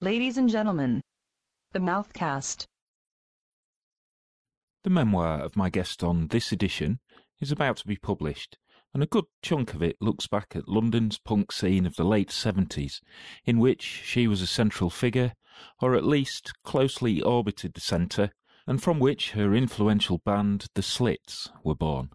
Ladies and gentlemen, the Mouthcast. The memoir of my guest on this edition is about to be published, and a good chunk of it looks back at London's punk scene of the late 70s, in which she was a central figure, or at least closely orbited the centre, and from which her influential band, The Slits, were born.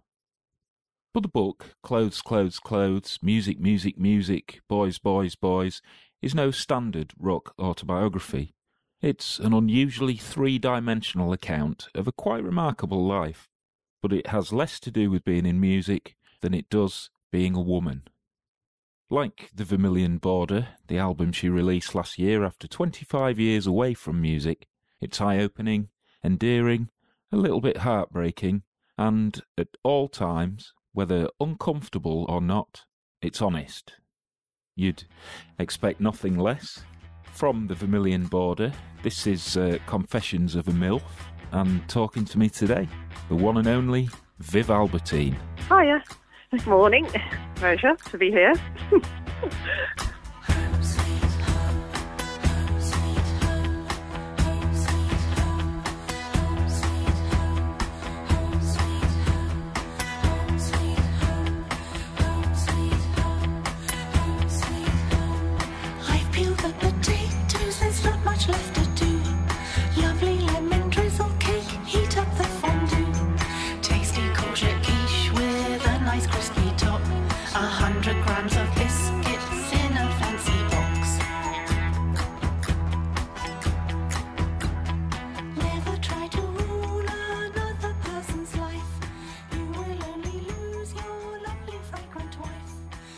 But the book, Clothes, Clothes, Clothes, Music, Music, Music, Boys, Boys, Boys, is no standard rock autobiography. It's an unusually three-dimensional account of a quite remarkable life, but it has less to do with being in music than it does being a woman. Like The Vermilion Border, the album she released last year after 25 years away from music, it's eye-opening, endearing, a little bit heartbreaking, and at all times, whether uncomfortable or not, it's honest. You'd expect nothing less. From The Vermilion Border, this is Confessions of a MILF, and talking to me today, the one and only Viv Albertine. Hiya. Good morning. Pleasure to be here.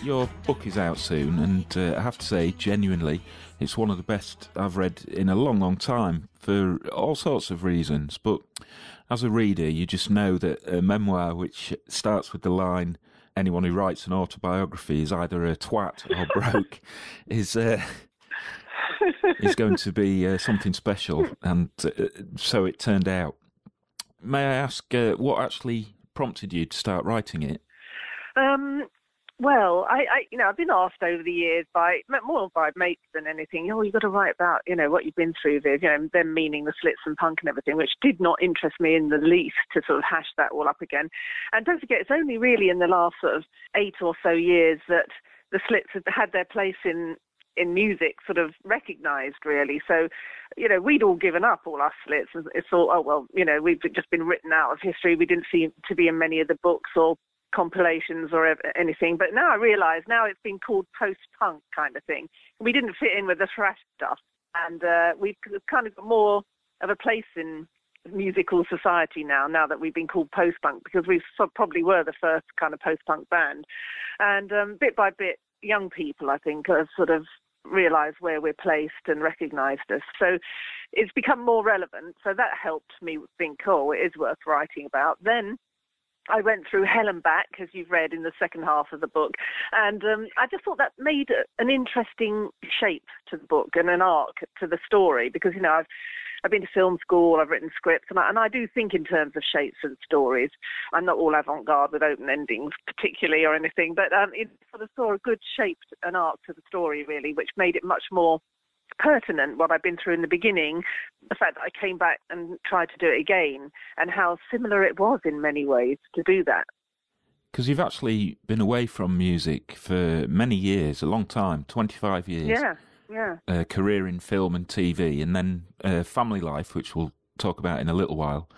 Your book is out soon, and I have to say, genuinely, it's one of the best I've read in a long, long time, for all sorts of reasons. But as a reader, you just know that a memoir which starts with the line, anyone who writes an autobiography is either a twat or broke, is going to be something special, and so it turned out. May I ask what actually prompted you to start writing it? Well, I've been asked over the years more by mates than anything, you've got to write about, what you've been through, Viv, them meaning the Slits and punk and everything, which did not interest me in the least to sort of hash that all up again. And don't forget, it's only really in the last sort of 8 or so years that the Slits have had their place in music sort of recognised, really. So, we'd all given up, all us Slits, and thought, we've just been written out of history. We didn't seem to be in many of the books or compilations or anything, but now I realise it's been called post-punk kind of thing. We didn't fit in with the thrash stuff, and we've kind of got more of a place in musical society now that we've been called post-punk, because we probably were the first kind of post-punk band, and bit by bit young people, I think, have sort of realised where we're placed and recognised us, so it's become more relevant. So that helped me think, it is worth writing about. Then I went through hell and back, as you've read in the second half of the book, and I just thought that made an interesting shape to the book and an arc to the story, because, I've been to film school, I've written scripts, and I do think in terms of shapes and stories. I'm not all avant-garde with open endings particularly or anything, but it sort of saw a good shape and arc to the story, really, which made it much more pertinent what I've been through in the beginning, the fact that I came back and tried to do it again, and how similar it was in many ways to do that. Because you've actually been away from music for many years, a long time, 25 years. Yeah. A career in film and TV, and then family life, which we'll talk about in a little while.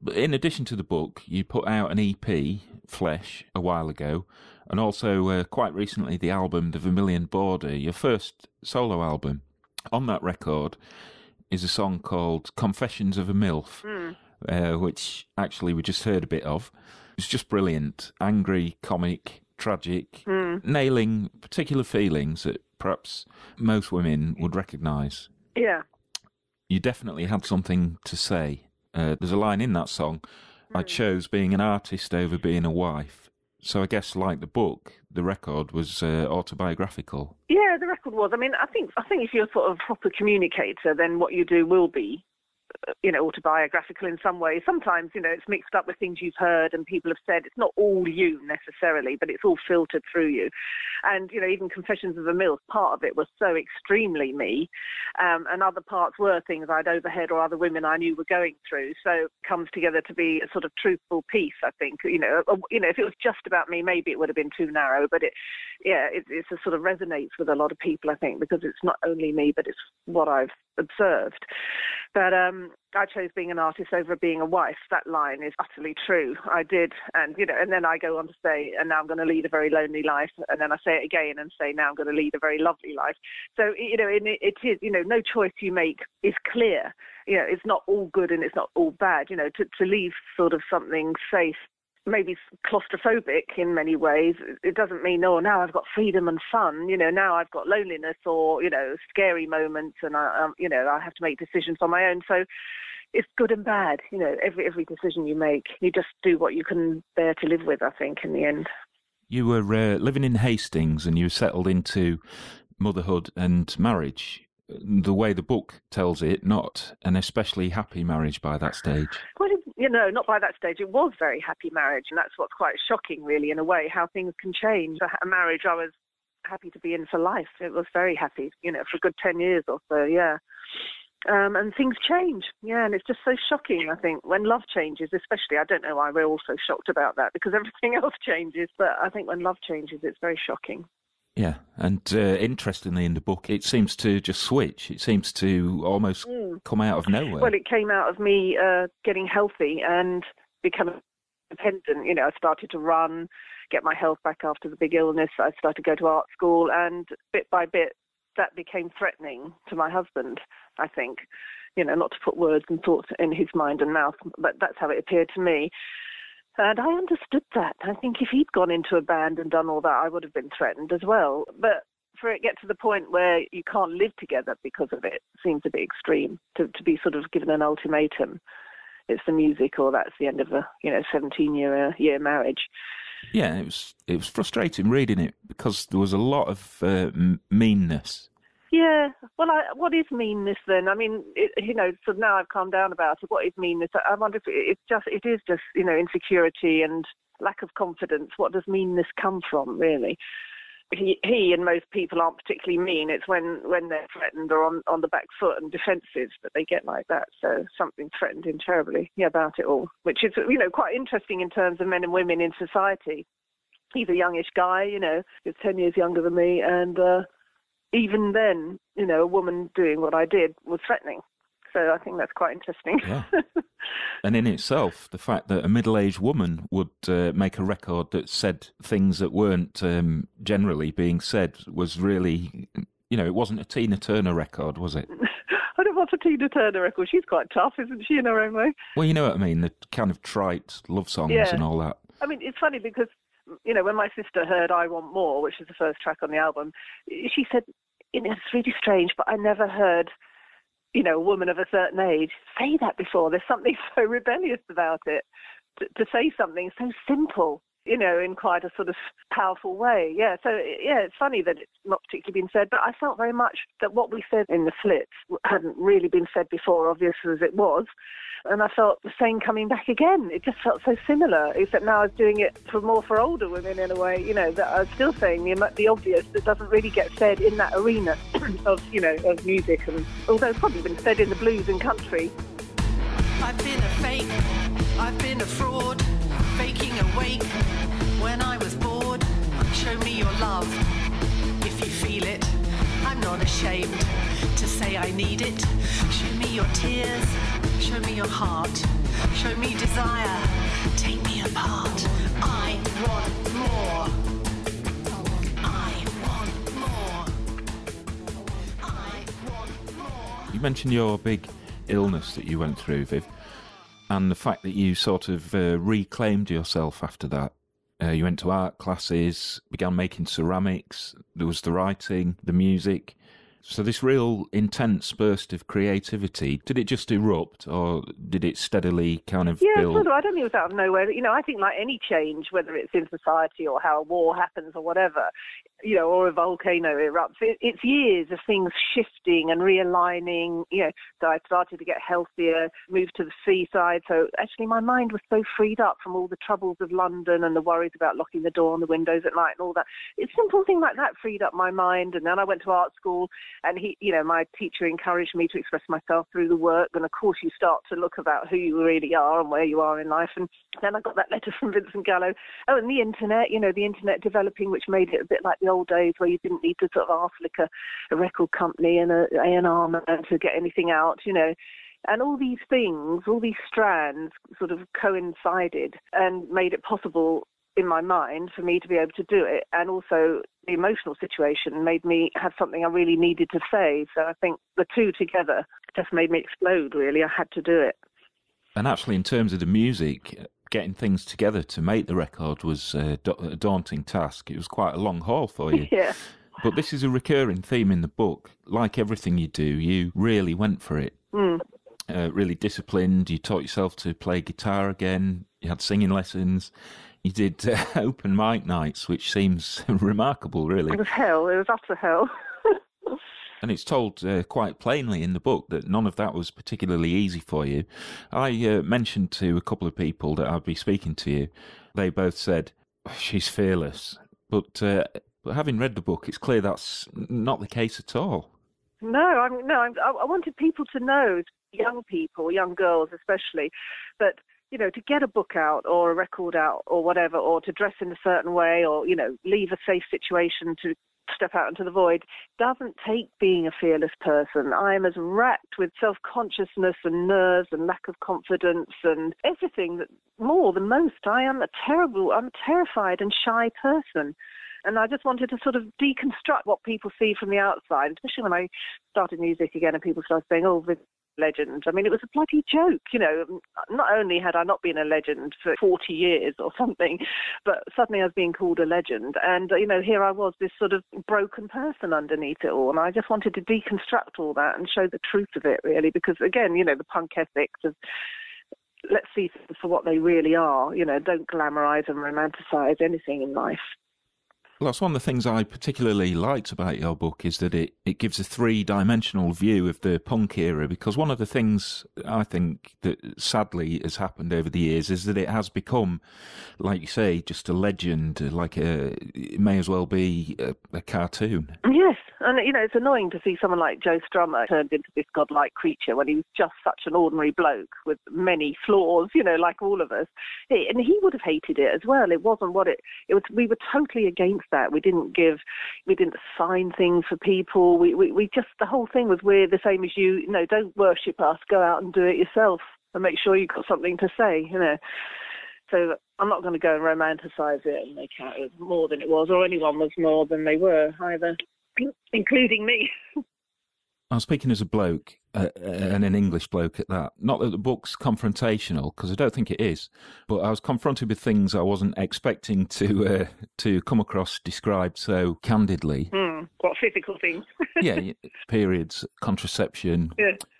But in addition to the book, you put out an EP, Flesh, a while ago, and also quite recently the album The Vermilion Border, your first solo album. On that record is a song called Confessions of a MILF, which actually we just heard a bit of. It's just brilliant, angry, comic, tragic, nailing particular feelings that perhaps most women would recognise. Yeah. You definitely had something to say. There's a line in that song, I chose being an artist over being a wife. So I guess, like the book, the record was autobiographical. Yeah, the record was. I think if you're sort of a proper communicator, then what you do will be autobiographical in some ways. Sometimes, it's mixed up with things you've heard and people have said. It's not all you necessarily, but it's all filtered through you. And, even Confessions of a MILF, part of it was so extremely me. And other parts were things I'd overheard or other women I knew were going through. So it comes together to be a sort of truthful piece, I think. If it was just about me, maybe it would have been too narrow, but it's a sort of resonates with a lot of people, I think, because it's not only me, but it's what I've observed. But I chose being an artist over being a wife. That line is utterly true. I did. And, and then I go on to say, and now I'm going to lead a very lonely life. And then I say it again and say, now I'm going to lead a very lovely life. So, it is, no choice you make is clear. It's not all good and it's not all bad. To leave sort of something safe, maybe claustrophobic in many ways, it doesn't mean, oh, now I've got freedom and fun, now I've got loneliness or, scary moments and I have to make decisions on my own. So it's good and bad, every decision you make, you just do what you can bear to live with, I think, in the end. You were living in Hastings and you settled into motherhood and marriage. The way the book tells it, not an especially happy marriage by that stage. Well, not by that stage. It was very happy marriage, and that's what's quite shocking, really, in a way, how things can change. A marriage I was happy to be in for life. It was very happy, for a good 10 years or so, yeah. And things change, yeah, and it's just so shocking, I think, when love changes, especially. I don't know why we're all so shocked about that, because everything else changes, but I think when love changes, it's very shocking. Yeah, and interestingly in the book, it seems to just switch. It seems to almost come out of nowhere. Well, it came out of me getting healthy and becoming independent. I started to run, get my health back after the big illness. I started to go to art school, and bit by bit, that became threatening to my husband, I think. Not to put words and thoughts in his mind and mouth, but that's how it appeared to me. And I understood that. I think if he'd gone into a band and done all that, I would have been threatened as well. But for it to get to the point where you can't live together because of it seems a bit extreme, to be sort of given an ultimatum. It's the music or that's the end of a 17-year marriage. Yeah, it was frustrating reading it because there was a lot of meanness. Yeah, well, what is meanness then? I mean, so now I've calmed down about it. What is meanness? I wonder if it is just insecurity and lack of confidence. What does meanness come from, really? He and most people aren't particularly mean. It's when they're threatened or on the back foot and defensive that they get like that. So something threatened him terribly about it all, which is, quite interesting in terms of men and women in society. He's a youngish guy, he's 10 years younger than me, and even then, a woman doing what I did was threatening. So I think that's quite interesting. Yeah. And in itself, the fact that a middle-aged woman would make a record that said things that weren't generally being said was really, it wasn't a Tina Turner record, was it? I don't want a Tina Turner record. She's quite tough, isn't she, in her own way? Well, you know what I mean, the kind of trite love songs and all that. I mean, it's funny because, when my sister heard I Want More, which is the first track on the album, she said, it's really strange, but I never heard, a woman of a certain age say that before. There's something so rebellious about it, to say something so simple, in quite a sort of powerful way. Yeah, so, it's funny that it's not particularly been said, but I felt very much that what we said in the Slits hadn't really been said before, obvious as it was. And I felt the same coming back again. It just felt so similar, except now I was doing it more for older women in a way, that I was still saying the obvious that doesn't really get said in that arena of music, and although it's probably been said in the blues and country. I've been a fake, I've been a fraud, faking awake when I was bored. Show me your love, if you feel it. I'm not ashamed to say I need it. Show me your tears, show me your heart, show me desire, take me apart. I want more. I want more. I want more. You mentioned your big illness that you went through, Viv, and the fact that you sort of reclaimed yourself after that. You went to art classes, began making ceramics, there was the writing, the music. So this real intense burst of creativity, did it just erupt or did it steadily kind of build? Sort of. I don't think it was out of nowhere. I think like any change, whether it's in society or how a war happens or whatever, or a volcano erupts, it's years of things shifting and realigning, So I started to get healthier, moved to the seaside. So actually my mind was so freed up from all the troubles of London and the worries about locking the door and the windows at night and all that. It's simple thing like that freed up my mind. And then I went to art school. And my teacher encouraged me to express myself through the work. And of course, you start to look about who you really are and where you are in life. And then I got that letter from Vincent Gallo. Oh, and the internet, the internet developing, which made it a bit like the old days where you didn't need to sort of ask like a record company and a A&R man to get anything out, And all these things, all these strands sort of coincided and made it possible in my mind for me to be able to do it. And also the emotional situation made me have something I really needed to say. So I think the two together just made me explode, really. I had to do it. And actually, in terms of the music, getting things together to make the record was a daunting task. It was quite a long haul for you. Yeah. But this is a recurring theme in the book. Like everything you do, you really went for it. Really disciplined. You taught yourself to play guitar again. You had singing lessons. You did open mic nights, which seems remarkable, really. It was hell. It was utter hell. And it's told quite plainly in the book that none of that was particularly easy for you. I mentioned to a couple of people that I'd be speaking to you. They both said, she's fearless. But having read the book, it's clear that's not the case at all. No, I wanted people to know, young people, young girls especially, that to get a book out or a record out or whatever, or to dress in a certain way or, leave a safe situation to step out into the void, doesn't take being a fearless person. I am as racked with self-consciousness and nerves and lack of confidence and everything that more than most. I'm a terrified and shy person. And I just wanted to sort of deconstruct what people see from the outside, especially when I started music again and people started saying, oh, Viv, legend. I mean, it was a bloody joke, Not only had I not been a legend for 40 years or something, but suddenly I was being called a legend. And, here I was, this sort of broken person underneath it all. And I just wanted to deconstruct all that and show the truth of it, really, because, again, the punk ethics of let's see things for what they really are, don't glamorize and romanticize anything in life. Well, that's one of the things I particularly liked about your book is that it gives a three-dimensional view of the punk era, because one of the things I think that sadly has happened over the years is that it has become, like you say, just a legend, it may as well be a cartoon. Yes, and it's annoying to see someone like Joe Strummer turned into this godlike creature when he was just such an ordinary bloke with many flaws, like all of us. And he would have hated it as well. It wasn't what it was. We were totally against that. We didn't sign things for people. We just, the whole thing was, we're the same as you, don't worship us, go out and do it yourself and make sure you've got something to say, So I'm not going to go and romanticize it and make out it was more than it was, or anyone was more than they were either, including me. I'm speaking as a bloke, and an English bloke at that. Not that the book's confrontational, because I don't think it is, but I was confronted with things I wasn't expecting to come across described so candidly. What physical things? Yeah, periods, contraception,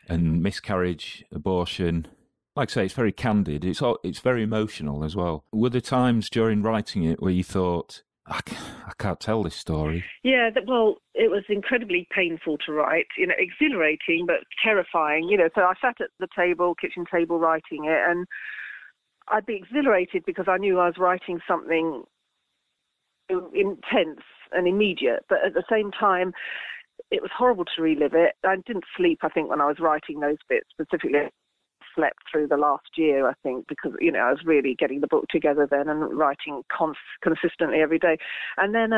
and miscarriage, abortion. Like I say, it's very candid. It's very emotional as well. Were there times during writing it where you thought, I can't tell this story? Yeah, well, it was incredibly painful to write, exhilarating but terrifying, So I sat at the kitchen table, writing it, and I'd be exhilarated because I knew I was writing something intense and immediate, but at the same time, it was horrible to relive it. I didn't sleep, I think, when I was writing those bits, specifically. Slept through the last year, I think, because I was really getting the book together then and writing consistently every day, and then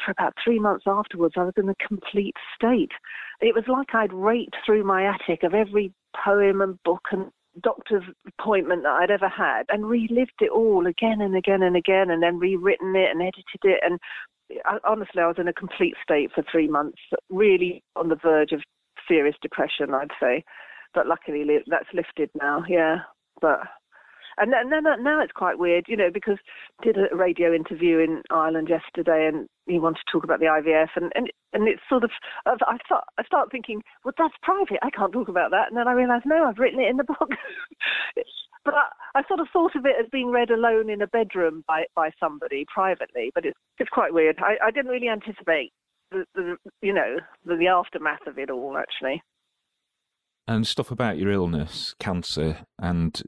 for about 3 months afterwards I was in a complete state. It was like I'd raked through my attic of every poem and book and doctor's appointment that I'd ever had and relived it all again and again and again, and then rewritten it and edited it, and honestly I was in a complete state for 3 months, really on the verge of serious depression, I'd say. But luckily, that's lifted now, yeah. And now it's quite weird, because I did a radio interview in Ireland yesterday, and he wanted to talk about the IVF, and it's sort of, I start thinking, well, that's private, I can't talk about that. And then I realise, no, I've written it in the book. But I sort of thought of it as being read alone in a bedroom by somebody privately, but it's quite weird. I didn't really anticipate the aftermath of it all, actually. And stuff about your illness, cancer, and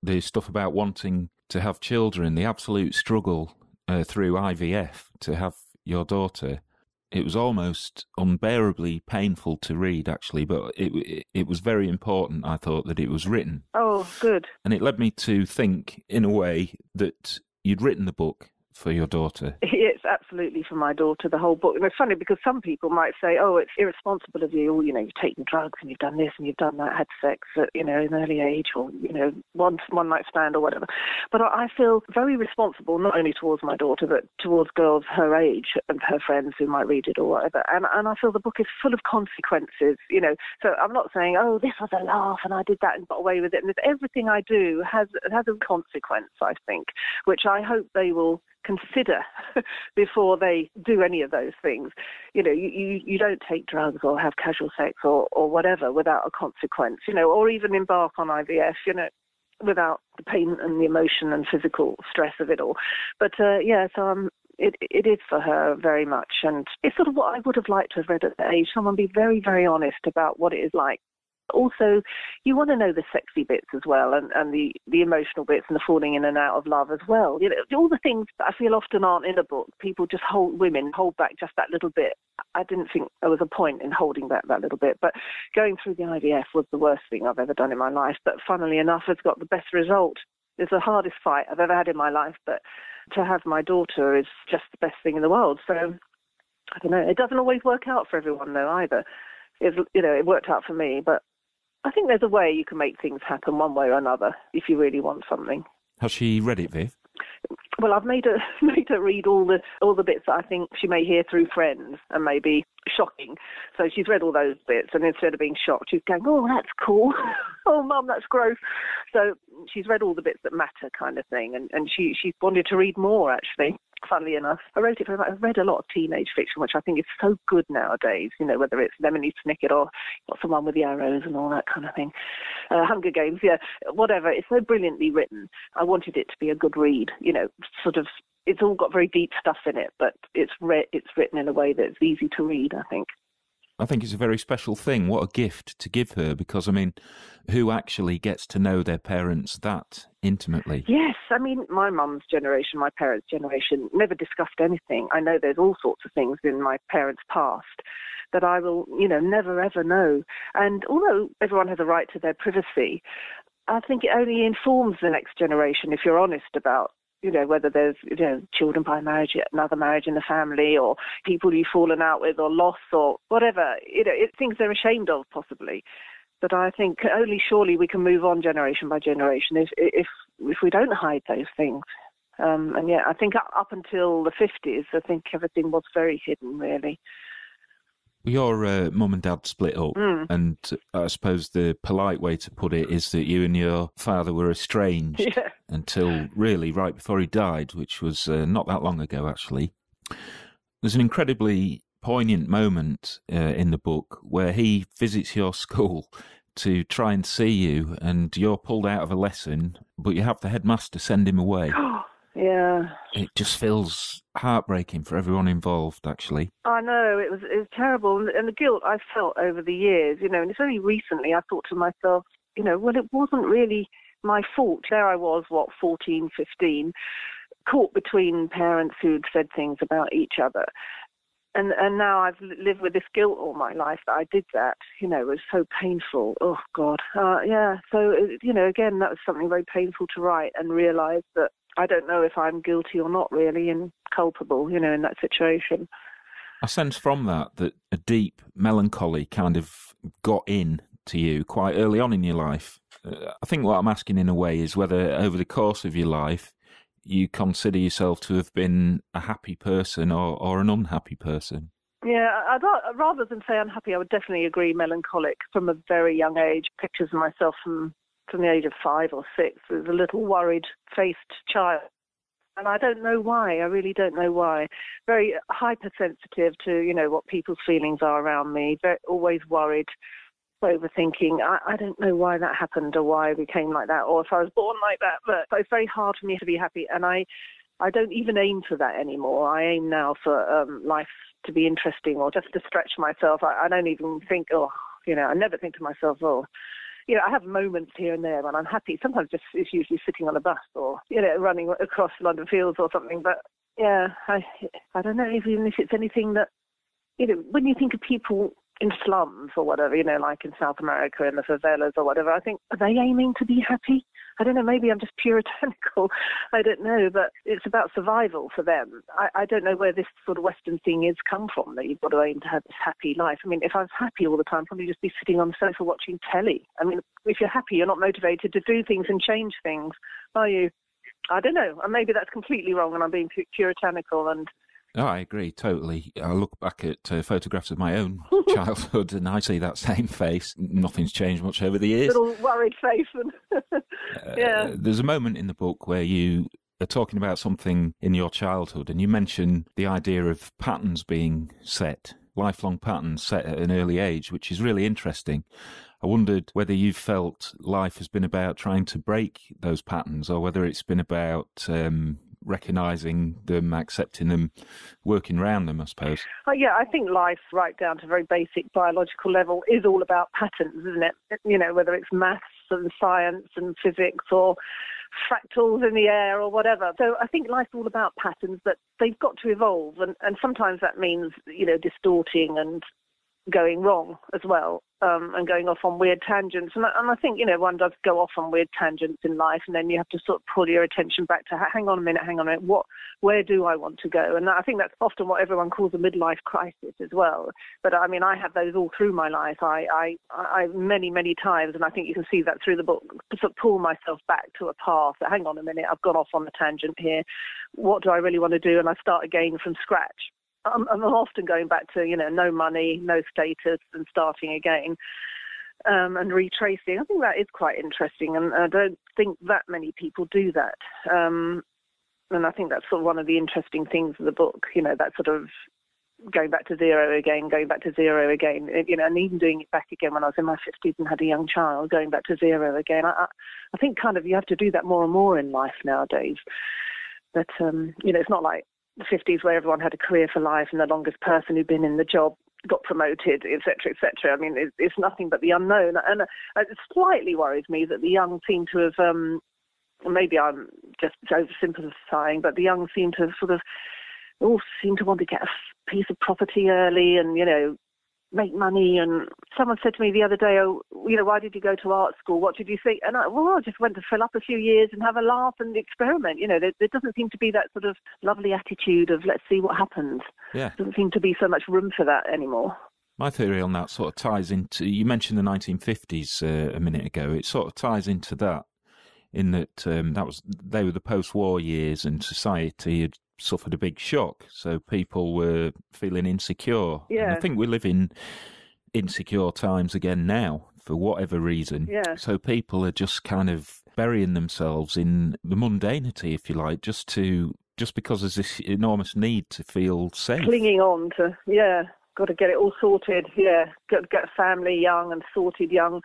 the stuff about wanting to have children, the absolute struggle through IVF to have your daughter. It was almost unbearably painful to read, actually, but it was very important, I thought, that it was written. Oh, good. And it led me to think, in a way, that you'd written the book for your daughter. It's absolutely for my daughter, the whole book. And it's funny because some people might say, oh, it's irresponsible of you, or, you've taken drugs and you've done this and you've done that, had sex at, an early age, or, one night stand or whatever. But I feel very responsible, not only towards my daughter, but towards girls her age and her friends who might read it or whatever. And I feel the book is full of consequences, So I'm not saying, oh, this was a laugh and I did that and got away with it. And everything I do has a consequence, I think, which I hope they will consider before they do any of those things. You don't take drugs or have casual sex or whatever without a consequence, or even embark on IVF, without the pain and the emotion and physical stress of it all. But so it is for her very much, and it's sort of what I would have liked to have read at that age. Someone be very, very honest about what it is like. Also, you want to know the sexy bits as well, and the emotional bits and the falling in and out of love as well. All the things that I feel often aren't in a book. People just hold back just that little bit. I didn't think there was a point in holding back that little bit. But going through the IVF was the worst thing I've ever done in my life. But funnily enough, it's got the best result. It's the hardest fight I've ever had in my life. But to have my daughter is just the best thing in the world. So, I don't know. It doesn't always work out for everyone, though, either. It worked out for me, but I think there's a way you can make things happen one way or another if you really want something. Has she read it, Viv? Well, I've made her read all the bits that I think she may hear through friends and may be shocking. So she's read all those bits, and instead of being shocked, she's going, oh, that's cool. Oh, Mum, that's gross. So she's read all the bits that matter, kind of thing, and she wanted to read more, actually. Funnily enough, I wrote it I've read a lot of teenage fiction, which I think is so good nowadays, whether it's Lemony Snicket or Someone with the Arrows and all that kind of thing. Hunger Games, whatever. It's so brilliantly written. I wanted it to be a good read, sort of. It's all got very deep stuff in it, but it's written in a way that's easy to read, I think. I think it's a very special thing. What a gift to give her, because, who actually gets to know their parents that intimately? Yes, my mum's generation, my parents' generation, never discussed anything. I know there's all sorts of things in my parents' past that I will, never ever know. And although everyone has a right to their privacy, I think it only informs the next generation if you're honest about whether there's, children by marriage, another marriage in the family, or people you've fallen out with or lost or whatever, things they're ashamed of possibly. But I think only surely we can move on generation by generation if we don't hide those things. I think up until the 50s, I think everything was very hidden, really. Your mum and dad split up, and I suppose the polite way to put it is that you and your father were estranged until really right before he died, which was not that long ago, actually. There's an incredibly poignant moment in the book where he visits your school to try and see you, and you're pulled out of a lesson, but you have the headmaster send him away. Yeah. It just feels heartbreaking for everyone involved, actually. I know, it was terrible. And the guilt I felt over the years, and it's only recently I thought to myself, well, it wasn't really my fault. There I was, 14, 15, caught between parents who'd said things about each other. And now I've lived with this guilt all my life that I did that. It was so painful. Oh, God. So, again, that was something very painful to write and realise that I don't know if I'm guilty or not, really, and culpable, in that situation. I sense from that a deep melancholy kind of got in to you quite early on in your life. I think what I'm asking in a way is whether over the course of your life you consider yourself to have been a happy person or an unhappy person. Yeah, rather than say unhappy, I would definitely agree melancholic from a very young age. Pictures of myself from from the age of 5 or 6 as a little worried-faced child. And I don't know why. I really don't know why. Very hypersensitive to, you know, what people's feelings are around me. Always worried, overthinking. I don't know why that happened or why I became like that or if I was born like that. But it's very hard for me to be happy. And I don't even aim for that anymore. I aim now for life to be interesting or just to stretch myself. I don't even think, I never think to myself, you know, I have moments here and there when I'm happy. Sometimes it's usually sitting on a bus or, you know, running across London Fields or something. But, yeah, I don't know even if it's anything that, you know, when you think of people in slums or whatever, you know, like in South America in the favelas or whatever, I think, are they aiming to be happy? I don't know, maybe I'm just puritanical. I don't know, but it's about survival for them. I don't know where this sort of Western thing is come from, that you've got to aim to have this happy life. I mean, if I was happy all the time, I'd probably just be sitting on the sofa watching telly. I mean, if you're happy, you're not motivated to do things and change things, are you? I don't know. And maybe that's completely wrong and I'm being puritanical and... Oh, I agree, totally. I look back at photographs of my own childhood and I see that same face. Nothing's changed much over the years. Little worried face. And yeah. There's a moment in the book where you are talking about something in your childhood and you mention the idea of patterns being set, lifelong patterns set at an early age, which is really interesting. I wondered whether you've felt life has been about trying to break those patterns or whether it's been about... recognising them, accepting them, working around them, I suppose. Yeah, I think life, right down to a very basic biological level, is all about patterns, isn't it? You know, whether it's maths and science and physics or fractals in the air or whatever. So I think life's all about patterns, but they've got to evolve. And sometimes that means, you know, distorting and going wrong as well, and going off on weird tangents. And I think, you know, one does go off on weird tangents in life, and then you have to sort of pull your attention back to, hang on a minute, where do I want to go? And I think that's often what everyone calls a midlife crisis as well. But I mean, I have those all through my life. I many, many times, and I think you can see that through the book, to sort of pull myself back to a path. Hang on a minute, I've gone off on the tangent here. What do I really want to do? And I start again from scratch. I'm often going back to, you know, no money, no status, and starting again, and retracing. I think that is quite interesting, and I don't think that many people do that. And I think that's sort of one of the interesting things of the book, you know, that sort of going back to zero again, you know, and even doing it back again when I was in my 50s and had a young child, going back to zero again. I think kind of you have to do that more and more in life nowadays. But, you know, it's not like the 50s where everyone had a career for life and the longest person who'd been in the job got promoted, etc., etc. I mean, it's nothing but the unknown. And it slightly worries me that the young seem to have, maybe I'm just oversimplifying, but the young seem to have sort of all seem to want to get a piece of property early and, you know, make money. And someone said to me the other day, oh, you know, why did you go to art school? What did you think? And I just went to fill up a few years and have a laugh and experiment. You know, there doesn't seem to be that sort of lovely attitude of let's see what happens. Yeah. There doesn't seem to be so much room for that anymore. My theory on that sort of ties into, you mentioned the 1950s a minute ago, it sort of ties into that, in that they were the post-war years and society had suffered a big shock, so people were feeling insecure. Yeah. And I think we live in insecure times again now, for whatever reason. Yeah. So people are just kind of burying themselves in the mundanity, if you like, just because there's this enormous need to feel safe. Clinging on to, got to get it all sorted, got to get a family young and sorted young,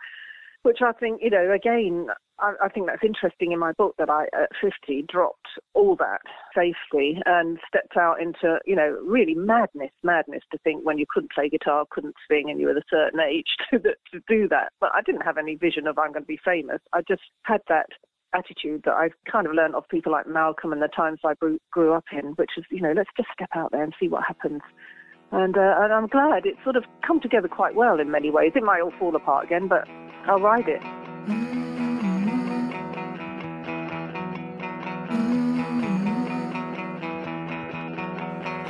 which I think, you know, again, I think that's interesting in my book that I, at 50, dropped all that safety and stepped out into, you know, really madness to think when you couldn't play guitar, couldn't sing, and you were a certain age to do that. But I didn't have any vision of I'm going to be famous. I just had that attitude that I've kind of learned of people like Malcolm and the times I grew up in, which is, you know, let's just step out there and see what happens. And I'm glad it's sort of come together quite well in many ways. It might all fall apart again, but I'll ride it.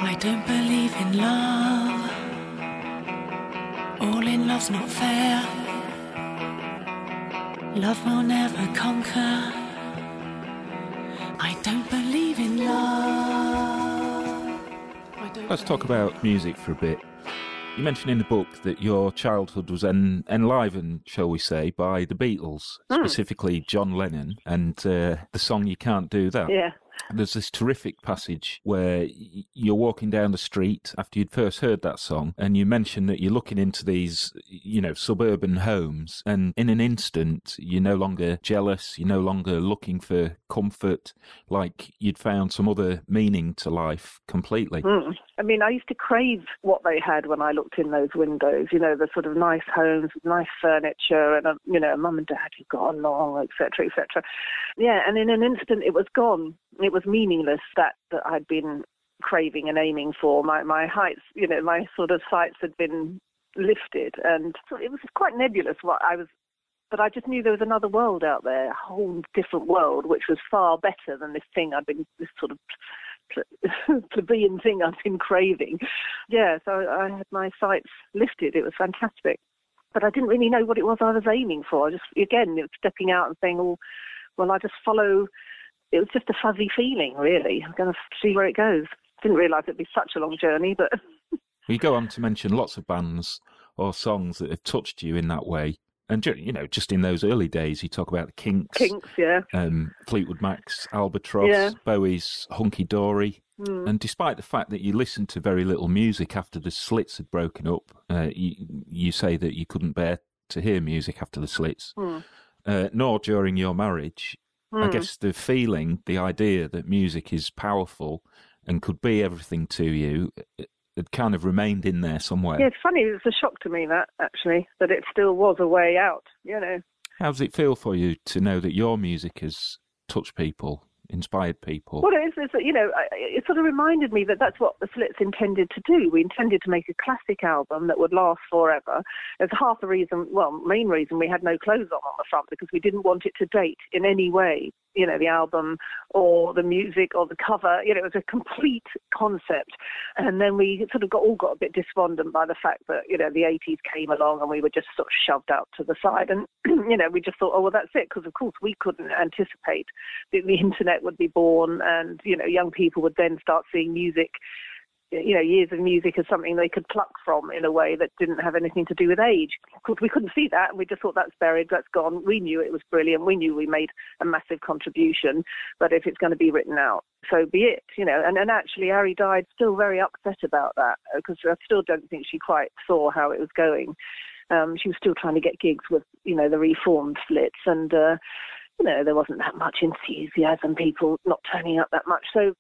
I don't believe in love. All in love's not fair. Love will never conquer. I don't believe in love. Let's talk about music for a bit. You mentioned in the book that your childhood was enlivened, shall we say, by the Beatles, specifically John Lennon, and the song You Can't Do That. Yeah. There's this terrific passage where you're walking down the street after you'd first heard that song, and you mention that you're looking into these, suburban homes, and in an instant, you're no longer jealous, you're no longer looking for comfort, like you'd found some other meaning to life completely. I mean, I used to crave what they had when I looked in those windows, the sort of nice homes with nice furniture and, mum and dad who got along, et cetera, et cetera. Yeah, and in an instant it was gone. It was meaningless, that I'd been craving and aiming for. My heights, my sort of sights had been lifted, and so it was quite nebulous what I was. But I just knew there was another world out there, a whole different world, which was far better than this sort of plebeian thing I've been craving. Yeah, so I had my sights lifted. It was fantastic. But I didn't really know what it was I was aiming for. It was stepping out and saying, I just follow. It was just a fuzzy feeling, really. I'm going to see where it goes. Didn't realise it'd be such a long journey, but... You go on to mention lots of bands or songs that have touched you in that way. And, just in those early days, you talk about the Kinks. Kinks, yeah. Fleetwood Mac's Albatross, yeah. Bowie's Hunky Dory. And despite the fact that you listened to very little music after the Slits had broken up, you say that you couldn't bear to hear music after the Slits, nor during your marriage. I guess the feeling, the idea that music is powerful and could be everything to you, it kind of remained in there somewhere. Yeah, it's funny. It's a shock to me that it still was a way out, How does it feel for you to know that your music has touched people, inspired people? Well, it sort of reminded me that that's what the Slits intended to do. We intended to make a classic album that would last forever. There's half the reason, main reason we had no clothes on the front, because we didn't want it to date in any way, the album or the music or the cover. It was a complete concept. And then we sort of got a bit despondent by the fact that, the 80s came along and we were just sort of shoved out to the side. And, we just thought, that's it. Because, of course, we couldn't anticipate that the internet would be born and, young people would then start seeing music, years of music as something they could pluck from in a way that didn't have anything to do with age. Of course, we couldn't see that, and we just thought that's buried, that's gone. We knew it was brilliant. We knew we made a massive contribution, but if it's going to be written out, so be it, And actually, Ari died still very upset about that, because I still don't think she quite saw how it was going. She was still trying to get gigs with, the reformed Slits, and there wasn't that much enthusiasm, people not turning up that much. So,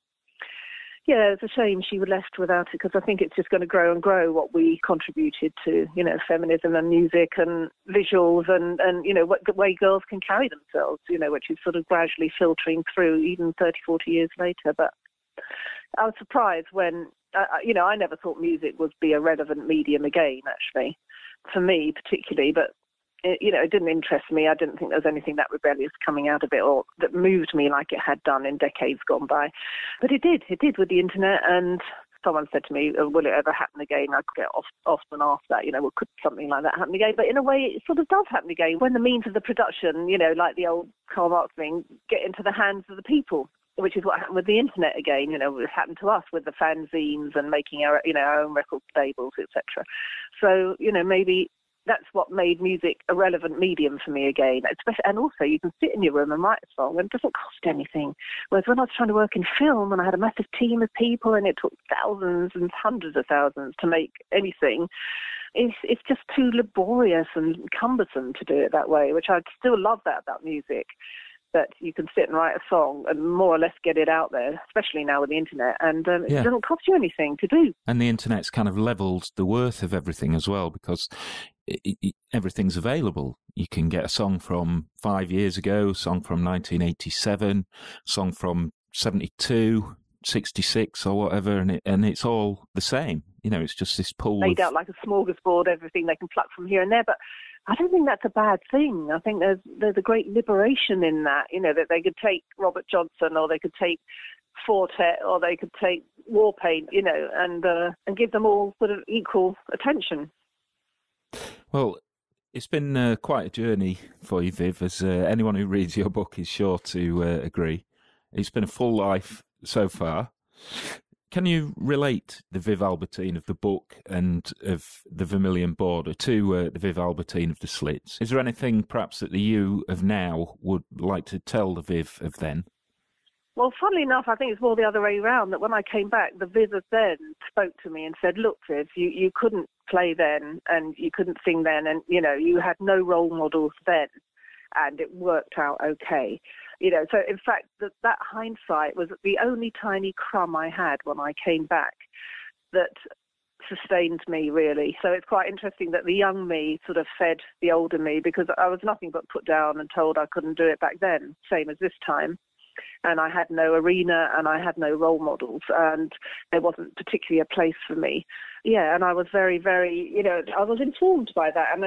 yeah, it's a shame she was left without it, because I think it's just going to grow and grow what we contributed to, feminism and music and visuals and what the way girls can carry themselves, which is sort of gradually filtering through even 30, 40 years later. But I was surprised when, I never thought music would be a relevant medium again, actually, for me particularly, but it didn't interest me. I didn't think there was anything that rebellious coming out of it or that moved me like it had done in decades gone by. But it did with the internet. And someone said to me, will it ever happen again? I get often asked that, could something like that happen again? But in a way, it sort of does happen again when the means of the production, like the old Karl Marx thing, get into the hands of the people, which is what happened with the internet again. It happened to us with the fanzines and making our own record labels, etc. So, maybe that's what made music a relevant medium for me again. Especially, and also you can sit in your room and write a song and it doesn't cost anything. Whereas when I was trying to work in film and I had a massive team of people and it took thousands and hundreds of thousands to make anything, it's just too laborious and cumbersome to do it that way, which I still love that about music. That you can sit and write a song and more or less get it out there, especially now with the internet, and it doesn't cost you anything to do. And the internet's kind of levelled the worth of everything as well, because everything's available. You can get a song from 5 years ago, a song from 1987, a song from 72, 66 or whatever, and it's all the same. It's just this pool laid out like a smorgasbord, everything they can pluck from here and there, but I don't think that's a bad thing. I think there's a great liberation in that, that they could take Robert Johnson or they could take Fortet or they could take Warpaint, and give them all sort of equal attention. Well, it's been quite a journey for you, Viv, as anyone who reads your book is sure to agree. It's been a full life so far. Can you relate the Viv Albertine of the book and of the Vermilion Border to the Viv Albertine of the Slits? Is there anything perhaps that the you of now would like to tell the Viv of then? Well, funnily enough, I think it's more the other way around, that when I came back, the Viv of then spoke to me and said, look, Viv, you couldn't play then and you couldn't sing then, and, you know, you had no role models then, and it worked out okay. You know, so in fact, that hindsight was the only tiny crumb I had when I came back that sustained me, really. So it's quite interesting that the young me sort of fed the older me, because I was nothing but put down and told I couldn't do it back then, same as this time. And I had no arena and I had no role models, and there wasn't particularly a place for me. Yeah, and I was very, very, you know, I was informed by that. And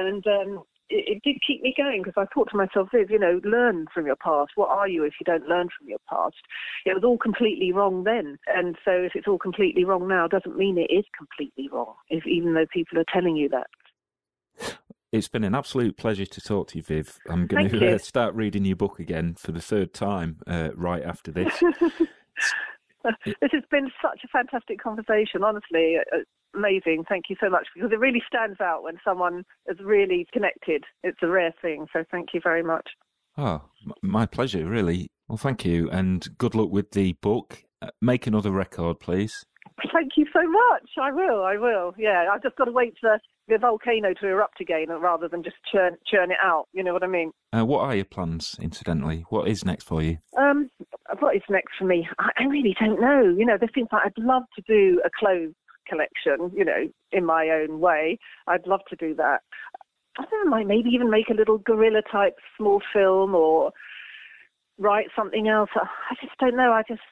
it did keep me going, because I thought to myself, Viv, you know, learn from your past. What are you if you don't learn from your past? It was all completely wrong then. And so if it's all completely wrong now, doesn't mean it is completely wrong, even though people are telling you that. It's been an absolute pleasure to talk to you, Viv. I'm going to start reading your book again for the third time right after this. This has been such a fantastic conversation, honestly. Amazing. Thank you so much, because it really stands out when someone is really connected. It's a rare thing, so thank you very much. Oh, my pleasure, really. Well, thank you, and good luck with the book. Make another record, please. Thank you so much. I will. Yeah, I've just got to wait for the volcano to erupt again rather than just churn it out. You know what I mean? What are your plans, incidentally? What is next for you? What is next for me? I really don't know. You know, there's things like I'd love to do a clothes collection, you know, in my own way. I'd love to do that. I don't know, maybe even make a little guerrilla type small film or write something else. I just don't know. I just,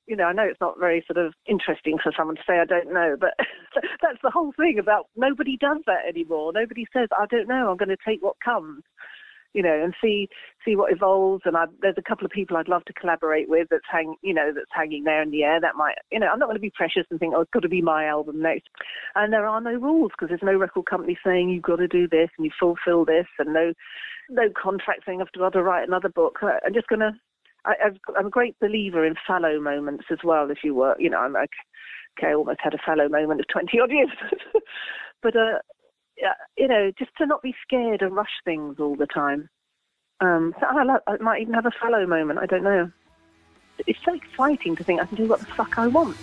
you know, I know it's not very sort of interesting for someone to say I don't know, but that's the whole thing about nobody does that anymore. Nobody says, I don't know, I'm going to take what comes, you know, and see what evolves. And there's a couple of people I'd love to collaborate with that's hanging there in the air. That might, you know, I'm not going to be precious and think, oh, it's got to be my album next. And there are no rules, because there's no record company saying you've got to do this and you fulfill this, and no contract saying I've got to write another book. I'm just going to, I'm a great believer in fallow moments as well. If you were, you know, I'm like, okay, I almost had a fallow moment of 20 odd years, but you know, just to not be scared and rush things all the time. So I might even have a fallow moment. I don't know. It's so exciting to think I can do what the fuck I want.